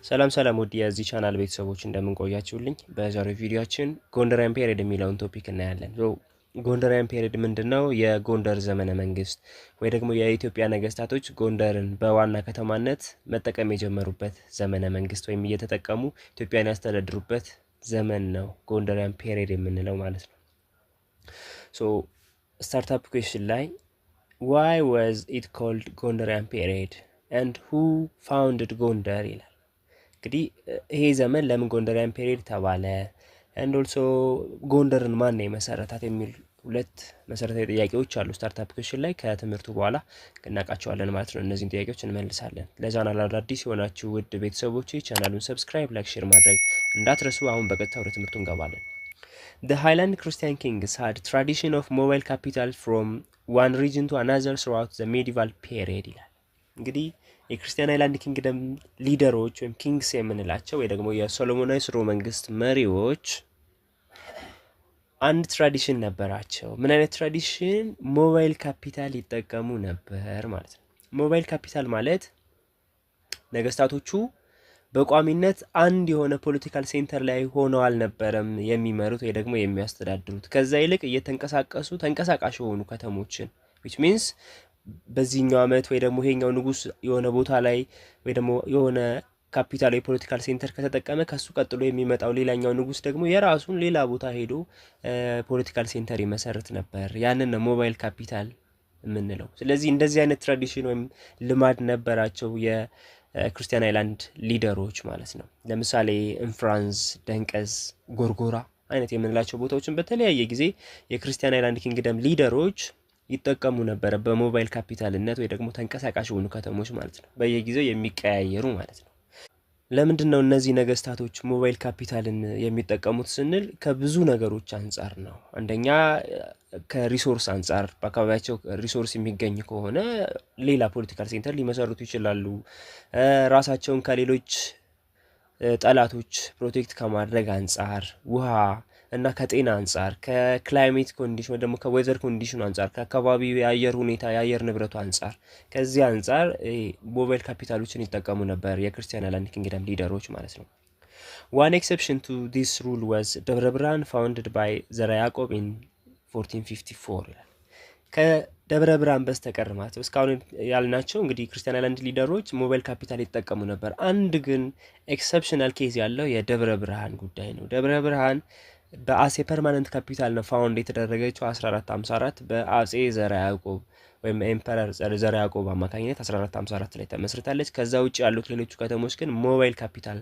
ሰላም ሰላም ውድ የዚህ ቻናል ቤተሰቦች እንደምን ቆያችሁልኝ? በዛሬው ቪዲዮአችን ጎንደራውያን ፔሪድ የሚለውን ቶፒክ እናያለን። ጎንደራውያን ፔሪድ ምንድነው? የጎንደር ዘመነ መንግስት ወይ ደግሞ የኢትዮጵያ ነገስታቶች ጎንደርን በዋና ከተማነት መጠቀም የጀመሩበት ዘመነ መንግስት ወይም እየተጠቀሙ ኢትዮጵያን ያስተዳድሩበት ዘመን ነው ጎንደራውያን ፔሪድ የምንለው ማለት ነው። ስታርታፕ ኩዌስችን ላይ why was it called ጎንደራውያን ፔሪድ and who founded ጎንደር ይላል። እንግዲህ ይሄ ዘመን ለምን ጎንደራውያን ፔሪድ ተባለ and also ጎንደርን ማን ነው የመሰረታት የሚል ሁለት መሰረታዊ ጥያቄዎች አሉ ስታርታፕ ኩዌስችን ላይ። ከትምህርቱ በኋላ እናውቃቸዋለን ማለት ነው። እነዚህን ጥያቄዎች እንመልሳለን። ለቻናሉ አዲስ የሆናችሁ ውድ ቤተሰቦች ቻናሉን ሰብስክራይብ፣ ላይክ፣ ሼር ማድረግ እንዳትረሱ። አሁን በቀጥታ ወደ ትምህርቱ እንገባለን። The Highland Christian kings had tradition of mobile capital from one region to another throughout the medieval period ይላል። እንግዲህ የክርስቲያን ሃይላንድ ኪንግደም ሊደሮች ወይም ኪንግስ የምንላቸው ወይ ደግሞ የሶሎሞናዊ ስርወ መንግስት መሪዎች አንድ ትራዲሽን ነበራቸው። ምን አይነት ትራዲሽን? ሞባይል ካፒታል ይጠቀሙ ነበር ማለት ነው። ሞባይል ካፒታል ማለት ነገስታቶቹ በቋሚነት አንድ የሆነ ፖለቲካል ሴንተር ላይ ሆነው አልነበረም የሚመሩት ወይ ደግሞ የሚያስተዳድሩት። ከዛ ይልቅ እየተንቀሳቀሱ ተንቀሳቃሽ የሆኑ ከተሞችን which means በዚህኛው አመት ወይ ደግሞ ይሄኛው ንጉስ የሆነ ቦታ ላይ ወይ ደግሞ የሆነ ካፒታል የፖለቲካል ሴንተር ከተጠቀመ ከሱ ቀጥሎ የሚመጣው ሌላኛው ንጉስ ደግሞ የራሱን ሌላ ቦታ ሄዶ ፖለቲካል ሴንተር ይመሰርት ነበር። ያንን ነው ሞባይል ካፒታል የምንለው። ስለዚህ እንደዚህ አይነት ትራዲሽን ወይም ልማድ ነበራቸው የክርስቲያን ሃይላንድ ሊደሮች ማለት ነው። ለምሳሌ እንፍራንስ፣ ደንቀዝ፣ ጎርጎራ አይነት የምንላቸው ቦታዎችን በተለያየ ጊዜ የክርስቲያን ሃይላንድ ኪንግደም ሊደሮች ይጠቀሙ ነበር በሞባይል ካፒታልነት ወይ ደግሞ ተንቀሳቃሽ የሆኑ ከተሞች ማለት ነው። በየጊዜው የሚቀያየሩ ማለት ነው። ለምንድን ነው እነዚህ ነገስታቶች ሞባይል ካፒታልን የሚጠቀሙት ስንል ከብዙ ነገሮች አንጻር ነው። አንደኛ ከሪሶርስ አንጻር፣ በአካባቢያቸው ሪሶርስ የሚገኝ ከሆነ ሌላ ፖለቲካል ሴንተር ሊመሰርቱ ይችላሉ። ራሳቸውን ከሌሎች ጠላቶች ፕሮቴክት ከማድረግ አንጻር፣ ውሃ እና ከጤና አንጻር፣ ከክላይሜት ኮንዲሽን ወይ ደግሞ ከዌዘር ኮንዲሽን አንጻር፣ ከአካባቢው የአየር ሁኔታ የአየር ንብረቱ አንጻር፣ ከዚህ አንጻር ሞባይል ካፒታሎችን ይጠቀሙ ነበር የክርስቲያን ሃይላንድ ኪንግደም ሊደሮች ማለት ነው። One exception to this rule was ደብረ ብርሃን founded by ዘርዓ ያዕቆብ in 1454 ይላል። ከደብረ ብርሃን በስተቀር ማለት ነው እስካሁን ያልናቸው እንግዲህ ክርስቲያን ሃይላንድ ሊደሮች ሞባይል ካፒታል ይጠቀሙ ነበር። አንድ ግን ኤክሰፕሽናል ኬዝ ያለው የደብረ ብርሃን ጉዳይ ነው። ደብረ ብርሃን በአሴ ፐርማነንት ካፒታል ነው ፋውንድ የተደረገችው 1454 በአጼ ዘርዓ ያዕቆብ ወይም ኤምፐረር ዘርዓ ያዕቆብ አማካኝነት 1454 ላይ ተመስርታለች። ከዛ ውጪ ያሉት ሌሎቹ ከተሞች ግን ሞባይል ካፒታል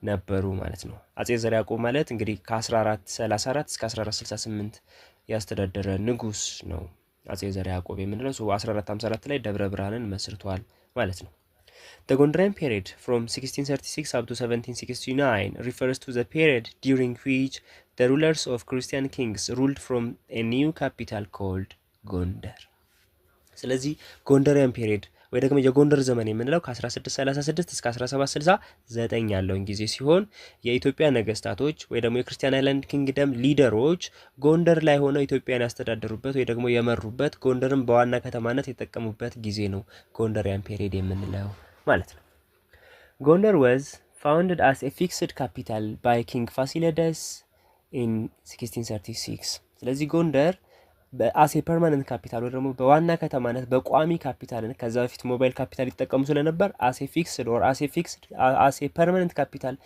ነበሩ ማለት ነው። አጼ ዘርዓ ያዕቆብ ማለት እንግዲህ ከ1434 እስከ 1468 ያስተዳደረ ንጉስ ነው አጼ ዘርዓ ያዕቆብ የምንለው። 1454 ላይ ደብረ ብርሃንን መስርቷል ማለት ነው። The Gondarian period from 1636 up to 1769 refers to the period during which the rulers of Christian kings ruled from a new capital called ጎንደር። ስለዚህ ጎንደሪያን ፔሪድ ወይ ደግሞ የጎንደር ዘመን የምንለው ከ1636 እስከ 1769 ያለውን ጊዜ ሲሆን የኢትዮጵያ ነገስታቶች ወይ ደግሞ የክርስቲያን ሃይላንድ ኪንግደም ሊደሮች ጎንደር ላይ ሆነው ኢትዮጵያን ያስተዳደሩበት ወይ ደግሞ የመሩበት ጎንደርን በዋና ከተማነት የተጠቀሙበት ጊዜ ነው ጎንደሪያን ፔሪድ የምንለው ማለት ነው። ጎንደር was founded as a fixed capital by King Fasilides in 1636። ስለዚህ ጎንደር በአሴ ፐርማነንት ካፒታል ወይ ደግሞ በዋና ከተማነት በቋሚ ካፒታልነት ከዛ በፊት ሞባይል ካፒታል ይጠቀሙ ስለነበር አሴ ፐርማነንት ካፒታል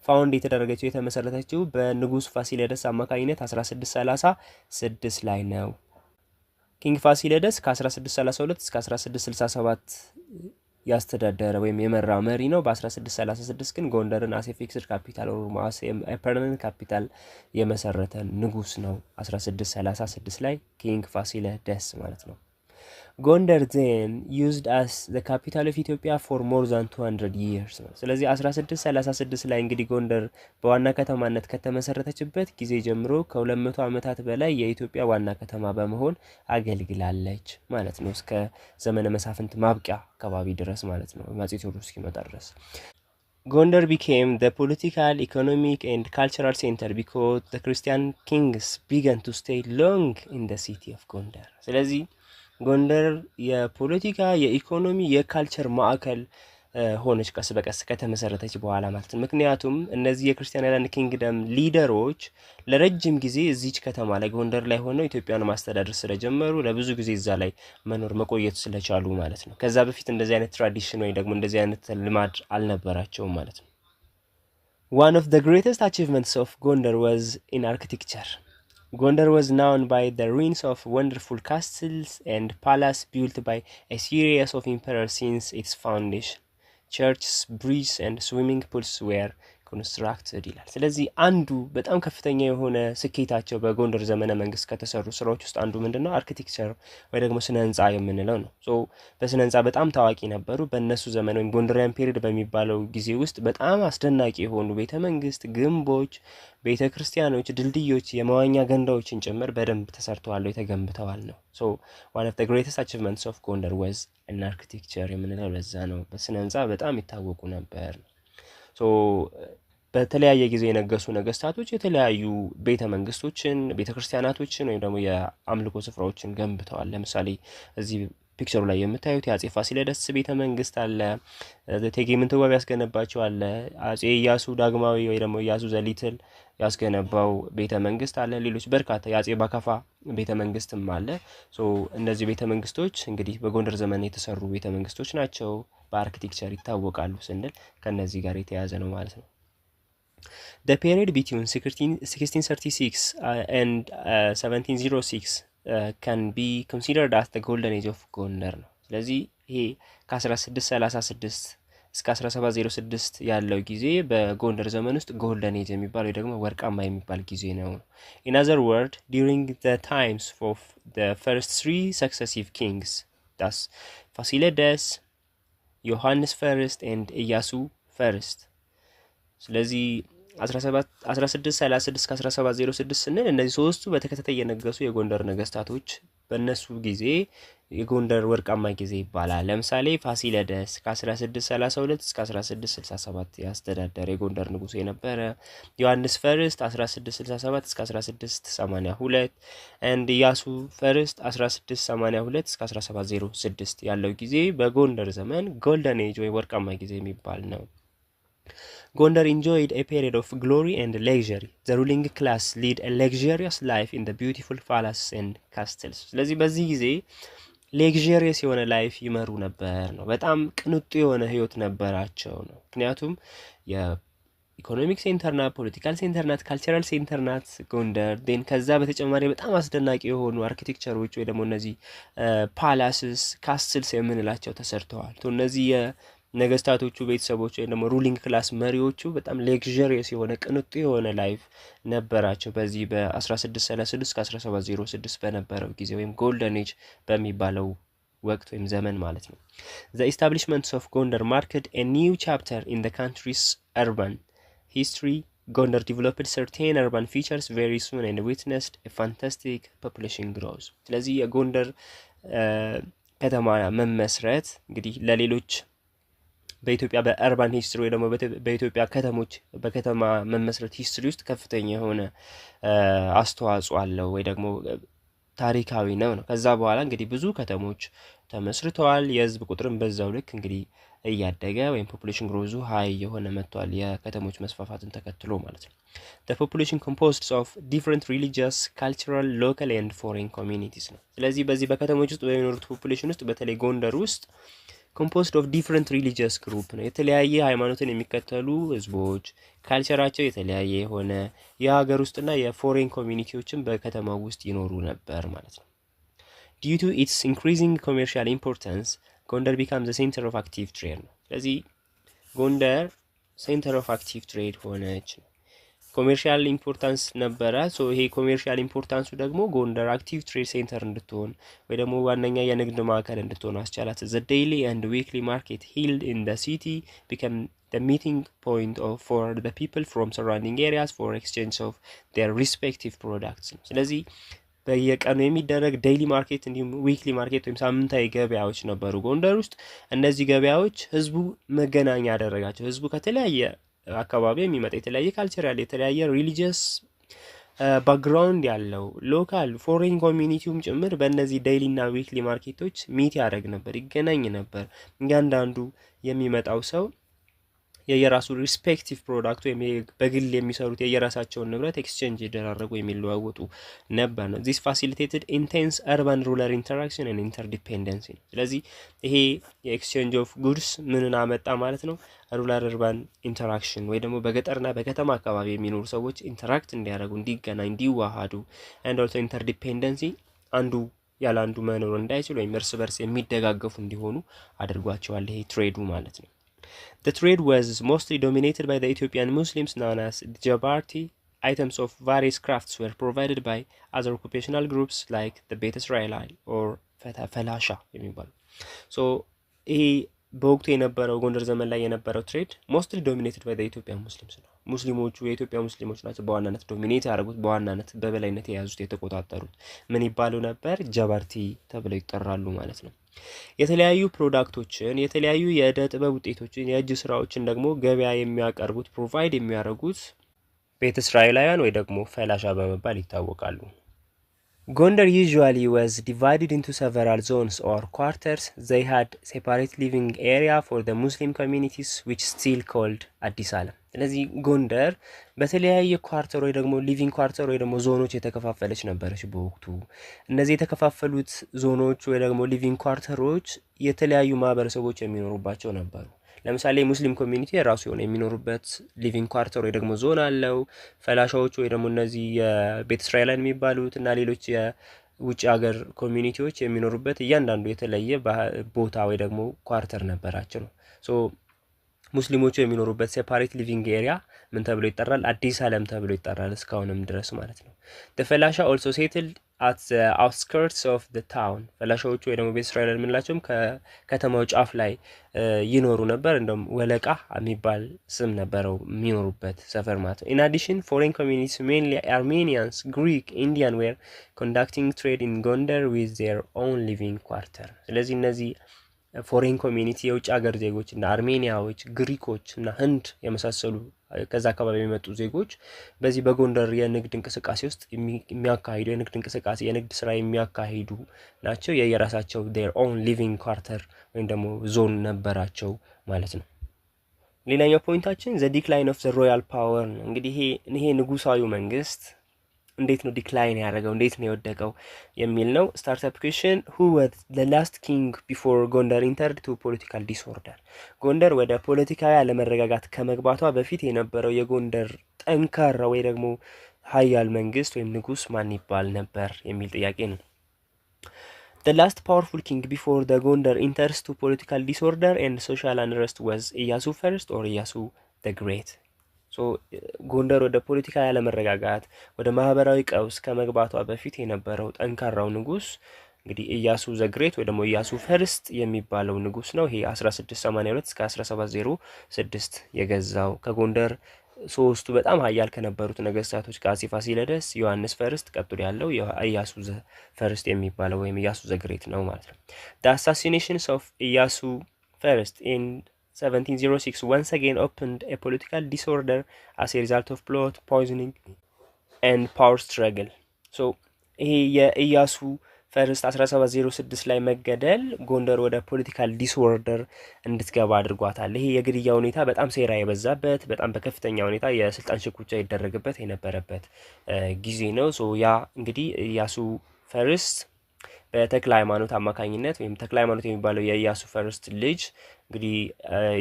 ፋውንድ የተደረገችው የተመሰረተችው በንጉስ ፋሲለደስ አማካኝነት 1636 ላይ ነው። ኪንግ ፋሲለደስ ከ1632 እስከ 1667 ያስተዳደረ ወይም የመራ መሪ ነው። በ1636 ግን ጎንደርን አሴ ፊክስድ ካፒታል ወይ አሴ ፐርማነንት ካፒታል የመሰረተ ንጉስ ነው 1636 ላይ ኪንግ ፋሲለደስ ማለት ነው። ጎንደር then used as the capital of Ethiopia for more than 200 years ነው። ስለዚህ 1636 ላይ እንግዲህ ጎንደር በዋና ከተማነት ከተመሰረተችበት ጊዜ ጀምሮ ከ200 ዓመታት በላይ የኢትዮጵያ ዋና ከተማ በመሆን አገልግላለች ማለት ነው። እስከ ዘመነ መሳፍንት ማብቂያ አካባቢ ድረስ ማለት ነው፣ አፄ ቴዎድሮስ እስኪመጣ ድረስ። Gondar became the political, economic and cultural center because the Christian kings began to stay long in the city of Gondar። ስለዚህ ጎንደር የፖለቲካ፣ የኢኮኖሚ፣ የካልቸር ማዕከል ሆነች ቀስ በቀስ ከተመሰረተች በኋላ ማለት ነው። ምክንያቱም እነዚህ የክርስቲያን አይላንድ ኪንግደም ሊደሮች ለረጅም ጊዜ እዚች ከተማ ላይ ጎንደር ላይ ሆነው ኢትዮጵያን ማስተዳደር ስለጀመሩ ለብዙ ጊዜ እዛ ላይ መኖር መቆየት ስለቻሉ ማለት ነው። ከዛ በፊት እንደዚህ አይነት ትራዲሽን ወይ ደግሞ እንደዚህ አይነት ልማድ አልነበራቸውም ማለት ነው። One of the greatest achievements of Gondar was in architecture. Gondar was known by the ruins of wonderful castles and palaces built by a series of emperors since its foundation. Churches, bridges, and swimming pools were ኮንስትራክትድ ይላል። ስለዚህ አንዱ በጣም ከፍተኛ የሆነ ስኬታቸው በጎንደር ዘመነ መንግስት ከተሰሩ ስራዎች ውስጥ አንዱ ምንድነው? አርኪቴክቸር ወይ ደግሞ ስነ ህንጻ የምንለው ነው። በስነ ህንጻ በጣም ታዋቂ ነበሩ። በእነሱ ዘመን ወይም ጎንደሪያን ፔሪድ በሚባለው ጊዜ ውስጥ በጣም አስደናቂ የሆኑ ቤተ መንግስት፣ ግንቦች፣ ቤተ ክርስቲያኖች፣ ድልድዮች፣ የመዋኛ ገንዳዎችን ጭምር በደንብ ተሰርተዋል፣ ተገንብተዋል ነው። one of the greatest achievements of Gondar was in architecture የምንለው ለዛ ነው። በስነ ህንጻ በጣም ይታወቁ ነበር። በተለያየ ጊዜ የነገሱ ነገስታቶች የተለያዩ ቤተ መንግስቶችን፣ ቤተ ክርስቲያናቶችን ወይም ደግሞ የአምልኮ ስፍራዎችን ገንብተዋል። ለምሳሌ እዚህ ፒክቸሩ ላይ የምታዩት የአጼ ፋሲለደስ ቤተ መንግስት አለ። እቴጌ ምንትዋብ ያስገነባቸው አለ። አጼ ኢያሱ ዳግማዊ ወይ ደግሞ ኢያሱ ዘሊትል ያስገነባው ቤተ መንግስት አለ። ሌሎች በርካታ የአጼ ባካፋ ቤተ መንግስትም አለ። እነዚህ ቤተ መንግስቶች እንግዲህ በጎንደር ዘመን የተሰሩ ቤተ መንግስቶች ናቸው። በአርኪቴክቸር ይታወቃሉ ስንል ከነዚህ ጋር የተያያዘ ነው ማለት ነው። The period between 1636 and 1706 can be considered as the golden age of Gondar ነው። ስለዚህ ይሄ ከ1636 እስከ 1706 ያለው ጊዜ በጎንደር ዘመን ውስጥ ጎልደን ኤጅ የሚባል ወይ ደግሞ ወርቃማ የሚባል ጊዜ ነው። In other words, during the times of the first three successive kings, thus ፋሲለደስ፣ ዮሐንስ ፈርስት and ኢያሱ ፈርስት። ስለዚህ 1636 እስከ 1706 ስንል እነዚህ ሶስቱ በተከታታይ የነገሱ የጎንደር ነገስታቶች በእነሱ ጊዜ የጎንደር ወርቃማ ጊዜ ይባላል። ለምሳሌ ፋሲለደስ ከ1632 እስከ 1667 ያስተዳደረ የጎንደር ንጉስ የነበረ፣ ዮሐንስ ፈርስት 1667 እስከ 1682 and ኢያሱ ፈርስት 1682 እስከ 1706 ያለው ጊዜ በጎንደር ዘመን ጎልደን ኤጅ ወይ ወርቃማ ጊዜ የሚባል ነው። Gondar enjoyed a period of glory and luxury. The ruling class led a luxurious life in the beautiful palaces and castles. ስለዚህ በዚህ ጊዜ luxurious የሆነ ላይፍ ይመሩ ነበር ነው። በጣም ቅንጡ የሆነ ህይወት ነበራቸው ነው። ምክንያቱም የኢኮኖሚክ ሴንተር ናት፣ ፖለቲካል ሴንተር ናት፣ ካልቸራል ሴንተር ናት ጎንደር። ዴን ከዛ በተጨማሪ በጣም አስደናቂ የሆኑ አርኪቴክቸሮች ወይ ደግሞ እነዚህ ፓላስስ ካስትልስ የምንላቸው ተሰርተዋል። እነዚህ ነገስታቶቹ ቤተሰቦች ወይ ደግሞ ሩሊንግ ክላስ መሪዎቹ በጣም ሌክዠሪየስ የሆነ ቅንጡ የሆነ ላይፍ ነበራቸው በዚህ በ1636 እስከ 1706 በነበረው ጊዜ ወይም ጎልደን ኤጅ በሚባለው ወቅት ወይም ዘመን ማለት ነው። The establishment of Gondar marked a new chapter in the country's urban history. Gondar developed certain urban features very soon and witnessed a fantastic population growth. ስለዚህ የጎንደር ከተማ መመስረት እንግዲህ ለሌሎች በኢትዮጵያ በአርባን ሂስትሪ ወይ ደግሞ በኢትዮጵያ ከተሞች በከተማ መመስረት ሂስትሪ ውስጥ ከፍተኛ የሆነ አስተዋጽኦ አለው ወይ ደግሞ ታሪካዊ ነው። ከዛ በኋላ እንግዲህ ብዙ ከተሞች ተመስርተዋል። የህዝብ ቁጥርም በዛው ልክ እንግዲህ እያደገ ወይም ፖፑሌሽን ግሮዙ ሃይ የሆነ መጥቷል የከተሞች መስፋፋትን ተከትሎ ማለት ነው። The population composed of different religious, cultural, local and foreign communities ነው። ስለዚህ በዚህ በከተሞች ውስጥ በሚኖሩት ፖፑሌሽን ውስጥ በተለይ ጎንደር ውስጥ composed of different religious group ነው። የተለያየ ሃይማኖትን የሚከተሉ ህዝቦች፣ ካልቸራቸው የተለያየ የሆነ የሀገር ውስጥና የፎሬን ኮሚኒቲዎችን በከተማው ውስጥ ይኖሩ ነበር ማለት ነው። Due to its increasing commercial importance, Gondar becomes the center of active trade ነው። ስለዚህ ጎንደር center of active trade ሆነች። ኮሜርሻል ኢምፖርታንስ ነበረ። ይሄ ኮሜርሻል ኢምፖርታንሱ ደግሞ ጎንደር አክቲቭ ትሬድ ሴንተር እንድትሆን ወይ ደግሞ ዋነኛ የንግድ ማዕከል እንድትሆን አስቻላት። The daily and weekly market held in the city became the meeting point for the people from surrounding areas for exchange of their respective products. ስለዚህ በየቀኑ የሚደረግ ዴይሊ ማርኬት እንዲሁም ዊክሊ ማርኬት ወይም ሳምንታዊ ገበያዎች ነበሩ ጎንደር ውስጥ። እነዚህ ገበያዎች ህዝቡ መገናኛ ያደረጋቸው። ህዝቡ ከተለያየ አካባቢ የሚመጣ የተለያየ ካልቸር ያለ የተለያየ ሪሊጂየስ ባክግራውንድ ያለው ሎካል ፎሬን ኮሚኒቲውም ጭምር በእነዚህ ዴይሊ እና ዊክሊ ማርኬቶች ሚት ያደርግ ነበር፣ ይገናኝ ነበር። እያንዳንዱ የሚመጣው ሰው የየራሱ ሪስፔክቲቭ ፕሮዳክት ወይም በግል የሚሰሩት የየራሳቸውን ንብረት ኤክስቼንጅ ይደራረጉ የሚለዋወጡ ነበር ነው። ዚስ ፋሲሊቴትድ ኢንቴንስ አርባን ሩራል ኢንተራክሽን ኤንድ ኢንተርዲፔንደንሲ ነው። ስለዚህ ይሄ የኤክስቼንጅ ኦፍ ጉድስ ምንን አመጣ ማለት ነው? ሩራል አርባን ኢንተራክሽን ወይ ደግሞ በገጠርና በከተማ አካባቢ የሚኖሩ ሰዎች ኢንተራክት እንዲያደርጉ፣ እንዲገናኝ፣ እንዲዋሃዱ ኤንድ ኦልሶ ኢንተርዲፔንደንሲ አንዱ ያለ አንዱ መኖር እንዳይችል ወይም እርስ በርስ የሚደጋገፉ እንዲሆኑ አድርጓቸዋል ይሄ ትሬዱ ማለት ነው። The trade was mostly dominated by the Ethiopian Muslims known as Jabarti. Items of various crafts were provided by other occupational groups like the Bet Israelite or Felasha የሚባሉ so ይሄ በወቅቱ የነበረው ጎንደር ዘመን ላይ የነበረው ትሬድ ሞስትሊ ዶሚኔትድ ባይ ኢትዮጵያ ሙስሊምስ ነው። ሙስሊሞቹ የኢትዮጵያ ሙስሊሞች ናቸው በዋናነት ዶሚኔት ያደረጉት፣ በዋናነት በበላይነት የያዙት የተቆጣጠሩት። ምን ይባሉ ነበር? ጀባርቲ ተብለው ይጠራሉ ማለት ነው። የተለያዩ ፕሮዳክቶችን፣ የተለያዩ የእደ ጥበብ ውጤቶችን፣ የእጅ ስራዎችን ደግሞ ገበያ የሚያቀርቡት ፕሮቫይድ የሚያደርጉት ቤተ እስራኤላውያን ወይ ደግሞ ፈላሻ በመባል ይታወቃሉ። Gondar usually was divided into several zones or quarters. They had separate living area for the Muslim communities which still called Addis Alam. ስለዚህ ጎንደር በተለያየ ኳርተር ወይ ደግሞ ሊቪንግ ኳርተር ወይ ደግሞ ዞኖች የተከፋፈለች ነበረች በወቅቱ። እነዚህ የተከፋፈሉት ዞኖች ወይ ደግሞ ሊቪንግ ኳርተሮች የተለያዩ ማህበረሰቦች የሚኖሩባቸው ነበሩ። ለምሳሌ ሙስሊም ኮሚኒቲ የራሱ የሆነ የሚኖሩበት ሊቪንግ ኳርተር ወይ ደግሞ ዞን አለው። ፈላሻዎች ወይ ደግሞ እነዚህ የቤተ እስራኤላውያን የሚባሉት እና ሌሎች የውጭ ሀገር ኮሚኒቲዎች የሚኖሩበት እያንዳንዱ የተለየ ቦታ ወይ ደግሞ ኳርተር ነበራቸው ነው። ሶ ሙስሊሞቹ የሚኖሩበት ሴፓሬት ሊቪንግ ኤሪያ ምን ተብሎ ይጠራል? አዲስ ዓለም ተብሎ ይጠራል እስካሁንም ድረስ ማለት ነው። the Falasha also settled at the outskirts of the town. ፈላሻዎቹ ወይ ደግሞ ቤተ እስራኤል የምንላቸውም ከከተማው ጫፍ ላይ ይኖሩ ነበር። እንደውም ወለቃ የሚባል ስም ነበረው የሚኖሩበት ሰፈር ማለት ነው። in addition foreign communities mainly Armenians, Greek, Indian were conducting trade in Gondar with their own living quarter. ስለዚህ እነዚህ ፎሬን ኮሚኒቲ የውጭ ሀገር ዜጎች እና አርሜኒያዎች፣ ግሪኮች እና ህንድ የመሳሰሉ ከዛ አካባቢ የሚመጡ ዜጎች በዚህ በጎንደር የንግድ እንቅስቃሴ ውስጥ የሚያካሂዱ የንግድ እንቅስቃሴ የንግድ ስራ የሚያካሂዱ ናቸው። የየራሳቸው their own living quarter ወይም ደግሞ ዞን ነበራቸው ማለት ነው። ሌላኛው ፖይንታችን the decline of the royal power ነው። እንግዲህ ይሄ ንጉሳዊ መንግስት እንዴት ነው ዲክላይን ያደረገው እንዴት ነው የወደቀው የሚል ነው። ስታርት ኩዌስችን who was the last king before Gondar entered to political disorder? ጎንደር ወደ ፖለቲካዊ አለመረጋጋት ከመግባቷ በፊት የነበረው የጎንደር ጠንካራ ወይ ደግሞ ሀያል መንግስት ወይም ንጉስ ማን ይባል ነበር የሚል ጥያቄ ነው። The last powerful king before the Gondar enters to political disorder and social unrest was Iyasu first or Iyasu the Great? ሶ ጎንደር ወደ ፖለቲካ ያለመረጋጋት ወደ ማህበራዊ ቀውስ ከመግባቷ በፊት የነበረው ጠንካራው ንጉስ እንግዲህ ኢያሱ ዘግሬት ወይ ደግሞ ኢያሱ ፈርስት የሚባለው ንጉስ ነው። ይሄ 1682 እስከ 1706 የገዛው ከጎንደር ሶስቱ በጣም ሀያል ከነበሩት ነገስታቶች ከአፄ ፋሲለደስ፣ ዮሐንስ ፈርስት ቀጥሎ ያለው ኢያሱ ፈርስት የሚባለው ወይም ኢያሱ ዘግሬት ነው ማለት ነው። The assassinations of ኢያሱ ፈርስት in 1706 once again opened a political disorder as a result of plot, poisoning and power struggle. So ይሄ የኢያሱ ፈርስት 1706 ላይ መገደል ጎንደር ወደ ፖለቲካል ዲስኦርደር እንድትገባ አድርጓታል። ይሄ የግድያ ሁኔታ በጣም ሴራ የበዛበት በጣም በከፍተኛ ሁኔታ የስልጣን ሽኩቻ ይደረግበት የነበረበት ጊዜ ነው። ሶ ያ እንግዲህ ኢያሱ ፈርስት በተክለ ሃይማኖት አማካኝነት ወይም ተክለ ሃይማኖት የሚባለው የኢያሱ ፈርስት ልጅ እንግዲህ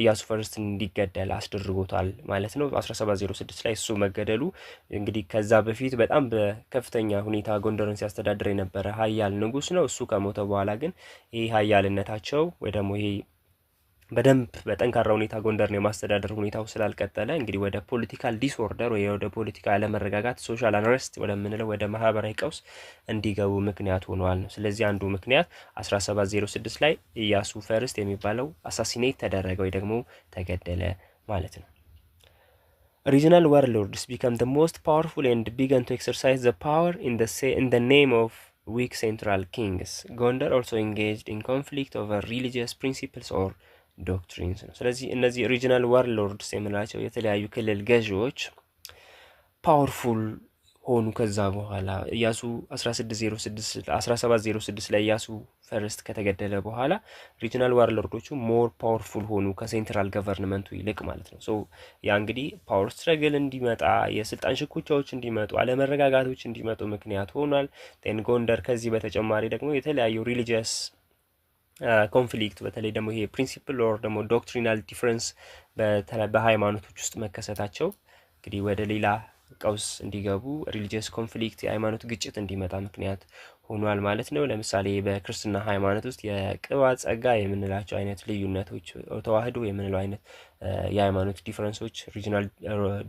ኢያሱ ፈርስት እንዲገደል አስደርጎታል ማለት ነው። 1706 ላይ እሱ መገደሉ እንግዲህ ከዛ በፊት በጣም በከፍተኛ ሁኔታ ጎንደርን ሲያስተዳድር የነበረ ሀያል ንጉስ ነው። እሱ ከሞተ በኋላ ግን ይሄ ሀያልነታቸው ወይ ደግሞ ይሄ በደንብ በጠንካራ ሁኔታ ጎንደርን የማስተዳደር ሁኔታው ስላልቀጠለ እንግዲህ ወደ ፖለቲካል ዲስኦርደር ወይ ወደ ፖለቲካ አለመረጋጋት ሶሻል አንረስት ወደምንለው ወደ ማህበራዊ ቀውስ እንዲገቡ ምክንያት ሆኗል ነው። ስለዚህ አንዱ ምክንያት 1706 ላይ ኢያሱ ፈርስት የሚባለው አሳሲኔት ተደረገ ወይ ደግሞ ተገደለ ማለት ነው። Regional warlords became the most powerful and began to exercise the power in the name of weak central kings. Gondar also engaged in conflict over religious principles or ዶክትሪንስ ነው። ስለዚህ እነዚህ ሪጂናል ዋርሎርድስ የምንላቸው የተለያዩ ክልል ገዢዎች ፓወርፉል ሆኑ። ከዛ በኋላ ኢያሱ 1706 ላይ ኢያሱ ፈርስት ከተገደለ በኋላ ሪጂናል ዋርሎርዶቹ ሞር ፓወርፉል ሆኑ ከሴንትራል ገቨርንመንቱ ይልቅ ማለት ነው። ሶ ያ እንግዲህ ፓወር ስትረግል እንዲመጣ፣ የስልጣን ሽኩቻዎች እንዲመጡ፣ አለመረጋጋቶች እንዲመጡ ምክንያት ሆኗል። ቴን ጎንደር ከዚህ በተጨማሪ ደግሞ የተለያዩ ሪሊጂየስ ኮንፍሊክት በተለይ ደግሞ ይሄ ፕሪንሲፕል ኦር ደግሞ ዶክትሪናል ዲፍረንስ በሃይማኖቶች ውስጥ መከሰታቸው እንግዲህ ወደ ሌላ ቀውስ እንዲገቡ ሪሊጂየስ ኮንፍሊክት የሃይማኖት ግጭት እንዲመጣ ምክንያት ሆኗል ማለት ነው። ለምሳሌ በክርስትና ሃይማኖት ውስጥ የቅባት ጸጋ የምንላቸው አይነት ልዩነቶች፣ ተዋህዶ የምንለው አይነት የሃይማኖት ዲፍረንሶች፣ ሪጂናል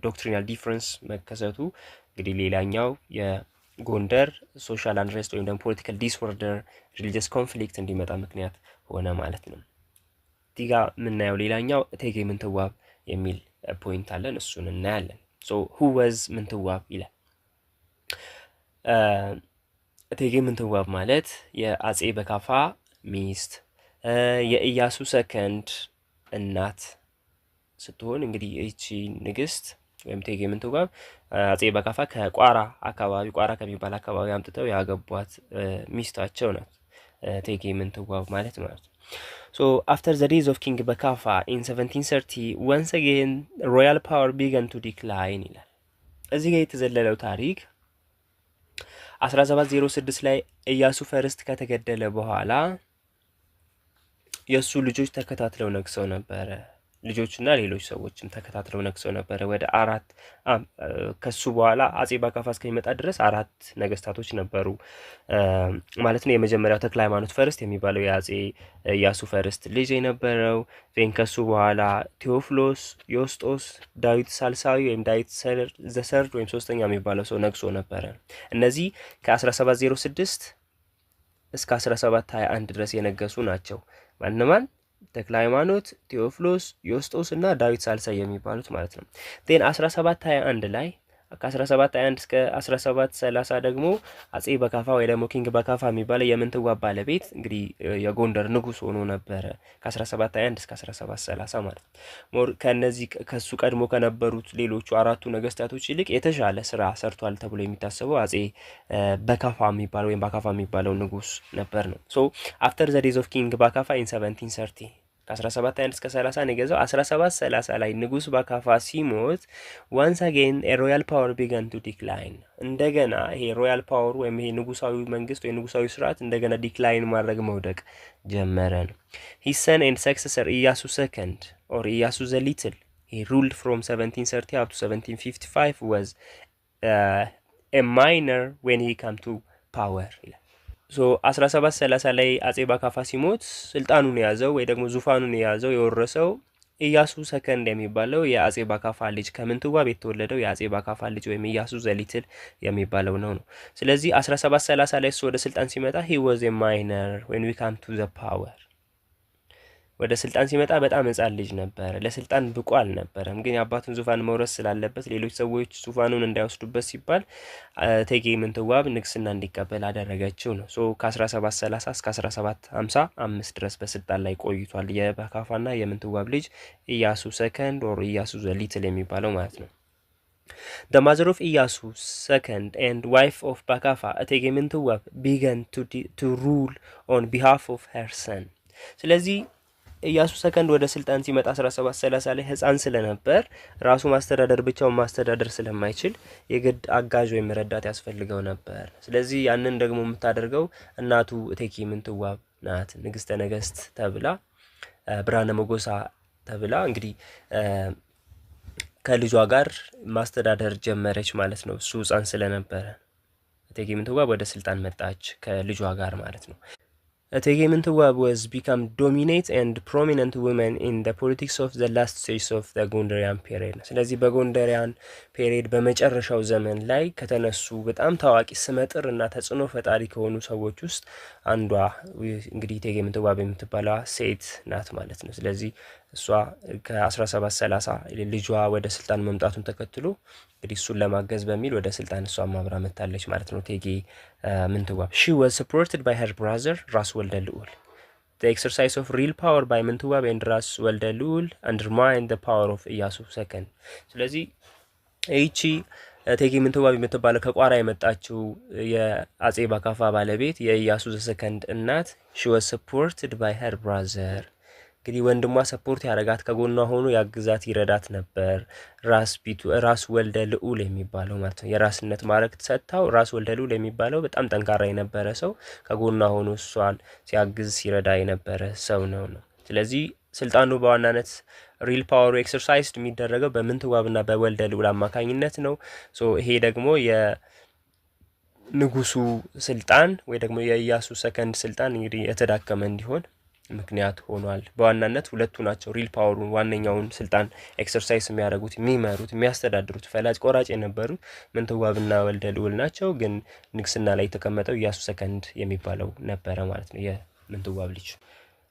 ዶክትሪናል ዲፍረንስ መከሰቱ እንግዲህ ሌላኛው የጎንደር ሶሻል አንሬስት ወይም ደግሞ ፖለቲካል ዲስኦርደር ሪሊጂየስ ኮንፍሊክት እንዲመጣ ምክንያት ሆነ ማለት ነው። ዲጋ የምናየው ሌላኛው እቴጌ ምንትዋብ የሚል ፖይንት አለን፣ እሱን እናያለን። ሶ who was ምንትዋብ ይላል። እቴጌ ምንትዋብ ማለት የአጼ በካፋ ሚስት የኢያሱ ሰከንድ እናት ስትሆን እንግዲህ እቺ ንግስት ወይም እቴጌ ምንትዋብ አጼ በካፋ ከቋራ አካባቢ ቋራ ከሚባል አካባቢ አምጥተው ያገቧት ሚስታቸው ናት እቴጌ ምንትዋብ ማለት ነው። So after the days of King Bakafa in 1730 once again royal power began to decline ይላል። እዚህ ጋር የተዘለለው ታሪክ 1706 ላይ ኢያሱ ፈርስት ከተገደለ በኋላ የሱ ልጆች ተከታትለው ነግሰው ነበረ። ልጆችና ሌሎች ሰዎችም ተከታትለው ነግሰው ነበረ። ወደ 4 ከሱ በኋላ አጼ በካፋ እስከሚመጣ ድረስ 4 ነገስታቶች ነበሩ ማለት ነው። የመጀመሪያው ተክለ ሃይማኖት ፈርስት የሚባለው የአጼ ኢያሱ ፈርስት ልጅ የነበረው ቬን ከሱ በኋላ ቴዎፍሎስ፣ ዮስጦስ፣ ዳዊት ሳልሳዊ ወይም ዳዊት ዘሰርድ ወይም ሶስተኛ የሚባለው ሰው ነግሶ ነበረ። እነዚህ ከ1706 እስከ 1721 ድረስ የነገሱ ናቸው። ማንማን ተክለ ሃይማኖት፣ ቴዎፍሎስ፣ ዮስጦስ እና ዳዊት ሳልሳይ የሚባሉት ማለት ነው። ቴን 1721 ላይ ከ1721 እስከ 1730 ደግሞ አጼ በካፋ ወይ ደግሞ ኪንግ በካፋ የሚባለው የምንትዋብ ባለቤት እንግዲህ የጎንደር ንጉስ ሆኖ ነበረ ከ1721 እስከ 1730 ማለት ነው። ሞር ከነዚህ ከሱ ቀድሞ ከነበሩት ሌሎቹ 4ቱ ነገስታቶች ይልቅ የተሻለ ስራ ሰርቷል ተብሎ የሚታሰበው አጼ በካፋ የሚባለው ወይም በካፋ የሚባለው ንጉስ ነበር ነው። ሶ አፍተር ዘ ዴዝ ኦፍ ኪንግ በካፋ ኢን 1730 ከ1721 እስከ 30 ነው የገዛው። 1730 ላይ ንጉስ በካፋ ሲሞት ዋንስ አጌን ሮያል ፓወር ቢጋን ቱ ዲክላይን፣ እንደገና ይሄ ሮያል ፓወር ወይም ይሄ ንጉሳዊ መንግስት ወይ ንጉሳዊ ስርዓት እንደገና ዲክላይን ማድረግ መውደቅ ጀመረ ነው። ሂዝ ሰን ኤንድ ሰክሰሰር ኢያሱ ሰከንድ ኦር ኢያሱ ዘ ሊትል he ruled from 1730 up to 1755 was a minor when he came to power ይላል። ሶ 1730 ላይ አጼ በካፋ ሲሞት ስልጣኑን የያዘው ወይ ደግሞ ዙፋኑን የያዘው የወረሰው ኢያሱ ሰከንድ የሚባለው የአጼ በካፋ ልጅ ከምንትዋብ የተወለደው የአጼ በካፋ ልጅ ወይም ኢያሱ ዘሊትል የሚባለው ነው። ስለዚህ 1730 ላይ እሱ ወደ ስልጣን ሲመጣ he was a minor when we come to the power ወደ ስልጣን ሲመጣ በጣም ህፃን ልጅ ነበር። ለስልጣን ብቁ አልነበረም። ግን የአባቱን ዙፋን መውረስ ስላለበት ሌሎች ሰዎች ዙፋኑን እንዳይወስዱበት ሲባል እቴጌ ምንትዋብ ንግስና እንዲቀበል አደረገችው ነው። ሶ ከ1730 እስከ 1755 ድረስ በስልጣን ላይ ቆይቷል የበካፋና የምንትዋብ ልጅ ኢያሱ ሰከንድ ኦር ኢያሱ ዘ ሊትል የሚባለው ማለት ነው። The mother of Iyasu second and wife of Bakafa እቴጌ ምንትዋብ began to rule on behalf of her son። ስለዚህ ኢያሱ ሰከንድ ወደ ስልጣን ሲመጣ 1730 ላይ ህፃን ስለነበር ራሱ ማስተዳደር ብቻውን ማስተዳደር ስለማይችል የግድ አጋዥ ወይም ረዳት ያስፈልገው ነበር። ስለዚህ ያንን ደግሞ የምታደርገው እናቱ እቴጌ ምንትዋብ ናት። ንግስተ ነገስት ተብላ ብርሃነ ሞገሳ ተብላ እንግዲህ ከልጇ ጋር ማስተዳደር ጀመረች ማለት ነው። እሱ ህፃን ስለነበረ እቴጌ ምንትዋብ ወደ ስልጣን መጣች ከልጇ ጋር ማለት ነው። እቴጌ ምንትዋብ was become dominant and prominent women in the politics of the last stage of the Gondarian period። ስለዚህ በጎንደሪያን ፔሪየድ በመጨረሻው ዘመን ላይ ከተነሱ በጣም ታዋቂ ስመጥር እና ተጽዕኖ ፈጣሪ ከሆኑ ሰዎች ውስጥ አንዷ እንግዲህ እቴጌ ምንትዋብ የምትባለው ሴት ናት ማለት ነው። ስለዚህ እሷ ከ1730 ልጇ ወደ ስልጣን መምጣቱን ተከትሎ እንግዲህ እሱን ለማገዝ በሚል ወደ ስልጣን እሷ ማብራ መጣለች ማለት ነው እቴጌ ምንትዋብ። she was supported by her brother ራስ ወልደ ልዑል። the exercise of real power by ምንትዋብ and ራስ ወልደ ልዑል undermined the power of ኢያሱ ሰከንድ። ስለዚህ እቺ እቴጌ ምንትዋብ የምትባለው ከቋራ የመጣችው የአጼ ባካፋ ባለቤት የኢያሱ ዘሰከንድ እናት she was supported by her brother እንግዲህ ወንድሟ ሰፖርት ያረጋት ከጎኗ ሆኖ ያግዛት ይረዳት ነበር። ራስ ወልደ ልዑል የሚባለው ማለት ነው የራስነት ማዕረግ ተሰጥታው ራስ ወልደ ልዑል የሚባለው በጣም ጠንካራ የነበረ ሰው ከጎኗ ሆኖ እሷን ሲያግዝ ሲረዳ የነበረ ሰው ነው። ስለዚህ ስልጣኑ በዋናነት ሪል ፓወሩ ኤክሰርሳይዝድ የሚደረገው በምንትዋብና በወልደ ልዑል አማካኝነት ነው። ይሄ ደግሞ የንጉሱ ስልጣን ወይ ደግሞ የኢያሱ ሰከንድ ስልጣን እንግዲህ የተዳከመ እንዲሆን ምክንያት ሆኗል። በዋናነት ሁለቱ ናቸው ሪል ፓወሩን ዋነኛውን ስልጣን ኤክሰርሳይዝ የሚያደርጉት የሚመሩት የሚያስተዳድሩት ፈላጭ ቆራጭ የነበሩት ምንትዋብና ወልደ ልዑል ናቸው። ግን ንግስና ላይ የተቀመጠው ኢያሱ ሰከንድ የሚባለው ነበረ ማለት ነው የምንትዋብ ልጅ።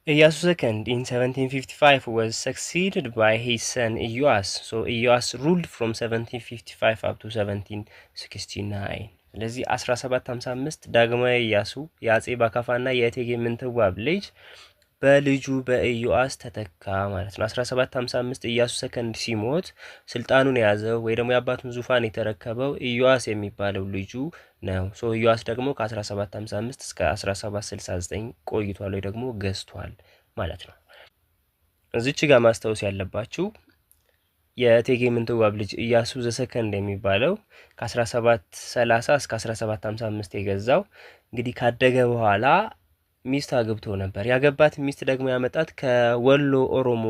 ኢያሱ ሰከንድ in 1755 was succeeded by his son ኢዮአስ. So ኢዮአስ ruled from 1755 up to 1769. ስለዚህ 1755 ዳግማዊ ኢያሱ የአጼ ባካፋና የእቴጌ ምንትዋብ ልጅ በልጁ በኢዮአስ ተተካ ማለት ነው። 1755 ኢያሱ ሰከንድ ሲሞት ስልጣኑን የያዘው ወይ ደግሞ የአባቱን ዙፋን የተረከበው ኢዮአስ የሚባለው ልጁ ነው። ኢዮአስ ደግሞ ከ1755 እስከ 1769 ቆይቷል ወይ ደግሞ ገዝቷል ማለት ነው። እዚች ጋር ማስታወስ ያለባችሁ የእቴጌ ምንትዋብ ልጅ ኢያሱ ዘሰከንድ የሚባለው ከ1730 እስከ 1755 የገዛው እንግዲህ ካደገ በኋላ ሚስት አግብቶ ነበር። ያገባት ሚስት ደግሞ ያመጣት ከወሎ ኦሮሞ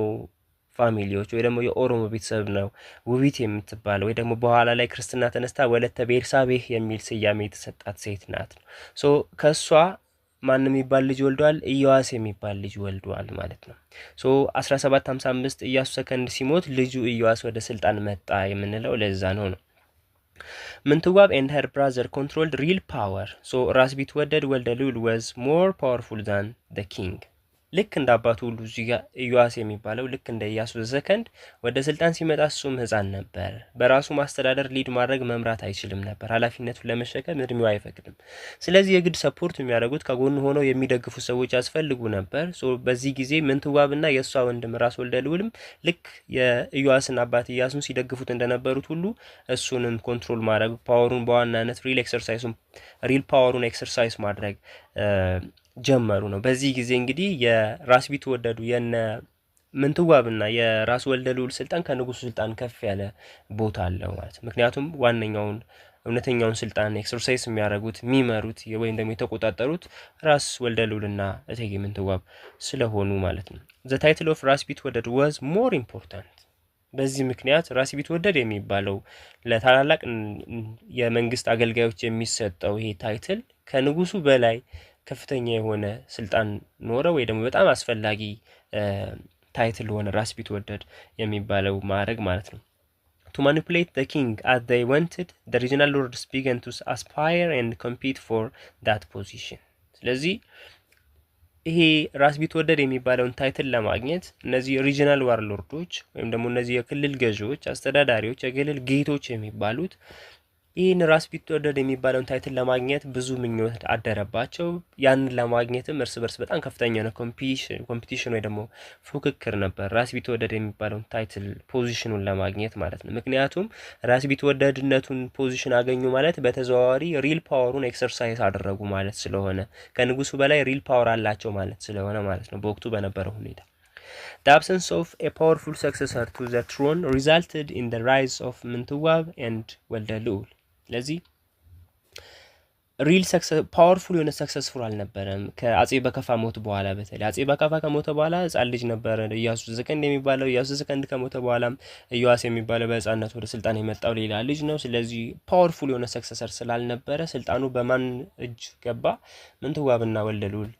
ፋሚሊዎች ወይ ደግሞ የኦሮሞ ቤተሰብ ነው። ውቢት የምትባለው ወይ ደግሞ በኋላ ላይ ክርስትና ተነስታ ወለተ ቤርሳቤህ የሚል ስያሜ የተሰጣት ሴት ናት። ከሷ ማን የሚባል ልጅ ወልዷል? ኢዮአስ የሚባል ልጅ ወልዷል ማለት ነው። 1755 ኢያሱ ሰከንድ ሲሞት ልጁ ኢዮአስ ወደ ስልጣን መጣ የምንለው ለዛ ነው። ምንትዋብ and her brother controlled real power. ራስ ቢትወደድ ወልደ ልዑል was more powerful than the king. ልክ እንደ አባቱ ሁሉ እዚህ ጋር ኢዮአስ የሚባለው ልክ እንደ ኢያሱ ዘሰከንድ ወደ ስልጣን ሲመጣ እሱም ህፃን ነበር። በራሱ ማስተዳደር ሊድ ማድረግ መምራት አይችልም ነበር። ኃላፊነቱን ለመሸከም እድሜው አይፈቅድም። ስለዚህ የግድ ሰፖርት የሚያደርጉት ከጎኑ ሆነው የሚደግፉ ሰዎች ያስፈልጉ ነበር። በዚህ ጊዜ ምንትዋብና የሷ ወንድም ራስ ወልደ ልዑልም ልክ የኢዮአስን አባት ኢያሱን ሲደግፉት እንደነበሩት ሁሉ እሱንም ኮንትሮል ማድረግ ፓወሩን በዋናነት ሪል ፓወሩን ኤክሰርሳይዝ ማድረግ ጀመሩ ነው። በዚህ ጊዜ እንግዲህ የራስ ቢትወደዱ የነ ምንትዋብና የራስ ወልደ ልዑል ስልጣን ከንጉሱ ስልጣን ከፍ ያለ ቦታ አለው ማለት ነው። ምክንያቱም ዋነኛውን እውነተኛውን ስልጣን ኤክሰርሳይዝ የሚያደርጉት የሚመሩት ወይም ደግሞ የተቆጣጠሩት ራስ ወልደ ልዑልና እቴጌ ምንትዋብ ስለሆኑ ማለት ነው። the title of ራስ ቢትወደድ was more important. በዚህ ምክንያት ራስ ቢትወደድ የሚባለው ለታላላቅ የመንግስት አገልጋዮች የሚሰጠው ይሄ ታይትል ከንጉሱ በላይ ከፍተኛ የሆነ ስልጣን ኖረ ወይ ደግሞ በጣም አስፈላጊ ታይትል ሆነ ራስ ቢትወደድ የሚባለው ማዕረግ ማለት ነው። to manipulate the king as they wanted, the regional lords began to aspire and compete for that position. ስለዚህ ይሄ ራስ ቢትወደድ የሚባለውን ታይትል ለማግኘት እነዚህ ሪጂናል ዋርሎርዶች ወይም ደግሞ እነዚህ የክልል ገዢዎች፣ አስተዳዳሪዎች፣ የክልል ጌቶች የሚባሉት ይህን ራስ ቢትወደድ የሚባለውን ታይትል ለማግኘት ብዙ ምኞት አደረባቸው። ያንን ለማግኘትም እርስ በርስ በጣም ከፍተኛ ነው ኮምፒቲሽን ወይ ደግሞ ፉክክር ነበር ራስ ቢትወደድ የሚባለውን ታይትል ፖዚሽኑን ለማግኘት ማለት ነው። ምክንያቱም ራስ ቢትወደድነቱን ፖዚሽን አገኙ ማለት በተዘዋዋሪ ሪል ፓወሩን ኤክሰርሳይዝ አደረጉ ማለት ስለሆነ ከንጉሱ በላይ ሪል ፓወር አላቸው ማለት ስለሆነ ማለት ነው በወቅቱ በነበረው ሁኔታ። The absence of a powerful successor to the throne resulted in the rise of ምንትዋብ and ወልደ ልዑል። ስለዚህ ሪል ፓወርፉል የሆነ ሰክሰስፉል አልነበረም ከአጼ በከፋ ሞት በኋላ። በተለይ አጼ በከፋ ከሞተ በኋላ ህፃን ልጅ ነበር ኢያሱ ዘሰከንድ የሚባለው። ኢያሱ ዘሰከንድ ከሞተ በኋላም ኢዮአስ የሚባለው በህፃንነት ወደ ስልጣን የመጣው ሌላ ልጅ ነው። ስለዚህ ፓወርፉል የሆነ ሰክሰሰር ስላልነበረ ስልጣኑ በማን እጅ ገባ? ምንትዋብና ወልደ ልዑል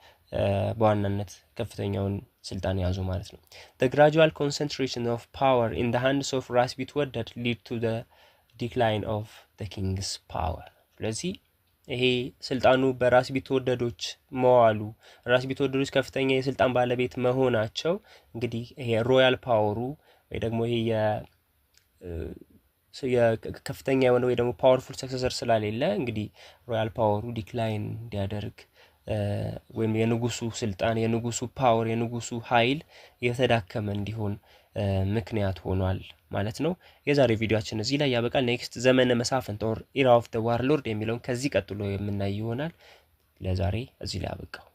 በዋናነት ከፍተኛውን ስልጣን ያዙ ማለት ነው። The gradual concentration of power in the hands of ራስ ቢትወደድ lead to the decline of the king's power. ስለዚህ ይሄ ስልጣኑ በራስ ቢትወደዶች መዋሉ ራስ ቢትወደዶች ከፍተኛ የስልጣን ባለቤት መሆናቸው እንግዲህ ይሄ ሮያል ፓወሩ ወይ ደግሞ ይሄ ከፍተኛ የሆነ ወይ ደግሞ ፓወርፉል ሰክሰሰር ስላሌለ እንግዲህ ሮያል ፓወሩ ዲክላይን እንዲያደርግ ወይም የንጉሱ ስልጣን የንጉሱ ፓወር የንጉሱ ኃይል የተዳከመ እንዲሆን ምክንያት ሆኗል ማለት ነው። የዛሬ ቪዲዮአችን እዚህ ላይ ያበቃል። ኔክስት ዘመነ መሳፍንት ኦር ኢራ ኦፍ ዘ ዋርሎርድ የሚለውን ከዚህ ቀጥሎ የምናይ ይሆናል። ለዛሬ እዚህ ላይ ያበቃው።